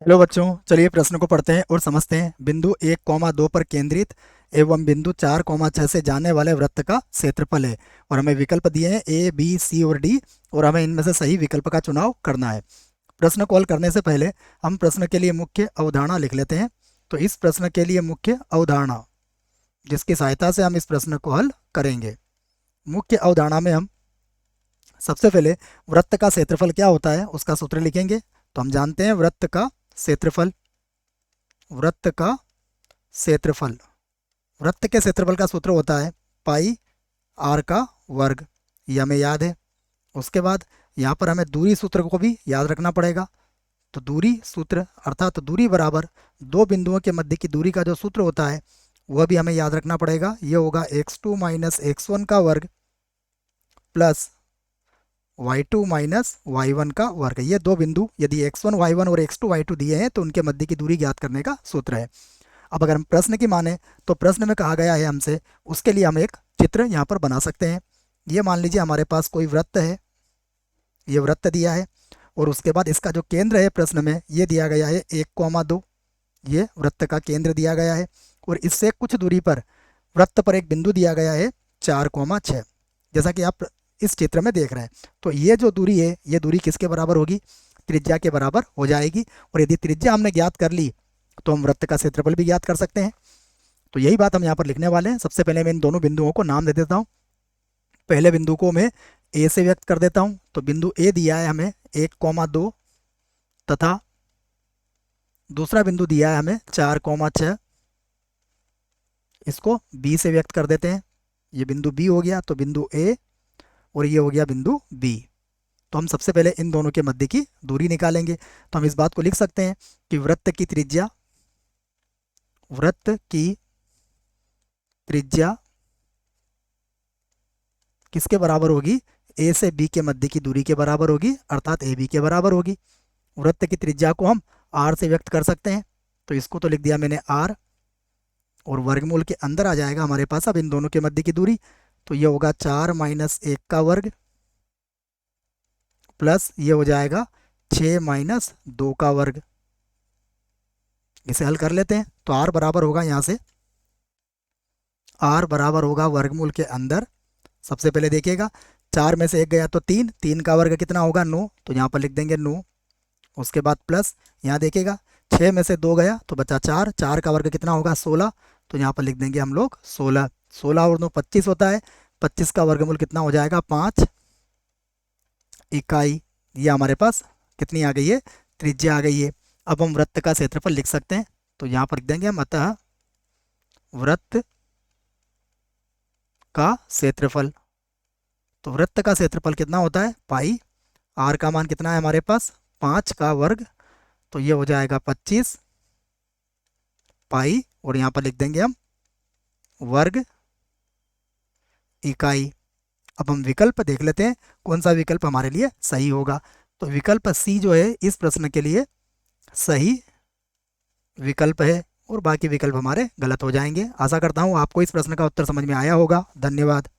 Hello बच्चों, चलिए प्रश्न को पढ़ते हैं और समझते हैं। बिंदु 1,2 पर केंद्रित एवं बिंदु 4,6 से जाने वाले वृत्त का क्षेत्रफल है और हमें विकल्प दिए हैं ए, बी, सी और डी और हमें इनमें से सही विकल्प का चुनाव करना है। प्रश्न को हल करने से पहले हम प्रश्न के लिए मुख्य अवधारणा लिख लेते हैं। तो इस प्रश्न के लिए मुख्य अवधारणा जिसकी सहायता से हम इस प्रश्न को हल करेंगे। मुख्य अवधारणा में हम सबसे पहले वृत्त का क्षेत्रफल क्या होता है उसका सूत्र लिखेंगे। तो हम जानते हैं वृत्त का क्षेत्रफल, वृत्त का क्षेत्रफल, वृत्त के क्षेत्रफल का सूत्र होता है पाई आर का वर्ग। ये हमें याद है। उसके बाद यहाँ पर हमें दूरी सूत्र को भी याद रखना पड़ेगा। तो दूरी सूत्र अर्थात दूरी बराबर दो बिंदुओं के मध्य की दूरी का जो सूत्र होता है वह भी हमें याद रखना पड़ेगा। ये होगा x2 माइनस x1 का वर्ग प्लस y2 माइनस y1 का वर्ग। ये दो बिंदु यदि x1 y1 और x2 y2 दिए हैं तो उनके मध्य की दूरी ज्ञात करने का सूत्र है। अब अगर हम प्रश्न की माने तो प्रश्न में कहा गया है हमसे, उसके लिए हम एक चित्र यहाँ पर बना सकते हैं। ये मान लीजिए हमारे पास कोई वृत्त है, ये वृत्त दिया है और उसके बाद इसका जो केंद्र है प्रश्न में ये दिया गया है 1,2। ये वृत्त का केंद्र दिया गया है और इससे कुछ दूरी पर वृत्त पर एक बिंदु दिया गया है 4,6, जैसा कि आप इस चित्र में देख रहे हैं। तो ये जो दूरी है ये दूरी किसके बराबर होगी? त्रिज्या के बराबर हो जाएगी। और यदि त्रिज्या हमने ज्ञात कर ली तो हम वृत्त का क्षेत्रफल भी ज्ञात कर सकते हैं। तो यही बात हम यहाँ पर लिखने वाले हैं। सबसे पहले मैं इन दोनों बिंदुओं को नाम दे देता हूँ। पहले बिंदु को मैं ए से व्यक्त कर देता हूँ। तो बिंदु ए दिया है हमें 1,2 तथा दूसरा बिंदु दिया है हमें 4,6। इसको बी से व्यक्त कर देते हैं। ये बिंदु बी हो गया, तो बिंदु ए और ये हो गया बिंदु बी। तो हम सबसे पहले इन दोनों के मध्य की दूरी निकालेंगे। तो हम इस बात को लिख सकते हैं कि वृत्त की त्रिज्या, वृत्त की त्रिज्या किसके बराबर होगी? ए से बी के मध्य की दूरी के बराबर होगी, अर्थात ए बी के बराबर होगी। वृत्त की त्रिज्या को हम आर से व्यक्त कर सकते हैं। तो इसको तो लिख दिया मैंने आर और वर्गमूल के अंदर आ जाएगा हमारे पास अब इन दोनों के मध्य की दूरी। तो ये होगा 4 माइनस 1 का वर्ग प्लस ये हो जाएगा 6 माइनस 2 का वर्ग। इसे हल कर लेते हैं। तो आर बराबर होगा यहाँ से, आर बराबर होगा वर्गमूल के अंदर। सबसे पहले देखिएगा 4 में से 1 गया तो 3, 3 का वर्ग कितना होगा? 9, तो यहाँ पर लिख देंगे 9। उसके बाद प्लस यहाँ देखिएगा 6 में से 2 गया तो बचा 4, 4 का वर्ग कितना होगा? 16, तो यहाँ पर लिख देंगे हम लोग 16। 16 और 9 25 होता है, 25 का वर्गमूल कितना हो जाएगा? 5 इकाई। ये हमारे पास कितनी आ गई है? त्रिज्या आ गई है। अब हम वृत्त का क्षेत्रफल लिख सकते हैं। तो यहाँ पर लिख देंगे हम, अतः वृत्त का क्षेत्रफल। तो वृत्त का क्षेत्रफल कितना होता है? पाई आर का मान कितना है हमारे पास? 5 का वर्ग, तो ये हो जाएगा 25 पाई और यहाँ पर लिख देंगे हम वर्ग इकाई। अब हम विकल्प देख लेते हैं कौन सा विकल्प हमारे लिए सही होगा। तो विकल्प सी जो है इस प्रश्न के लिए सही विकल्प है और बाकी विकल्प हमारे गलत हो जाएंगे। आशा करता हूँ आपको इस प्रश्न का उत्तर समझ में आया होगा। धन्यवाद।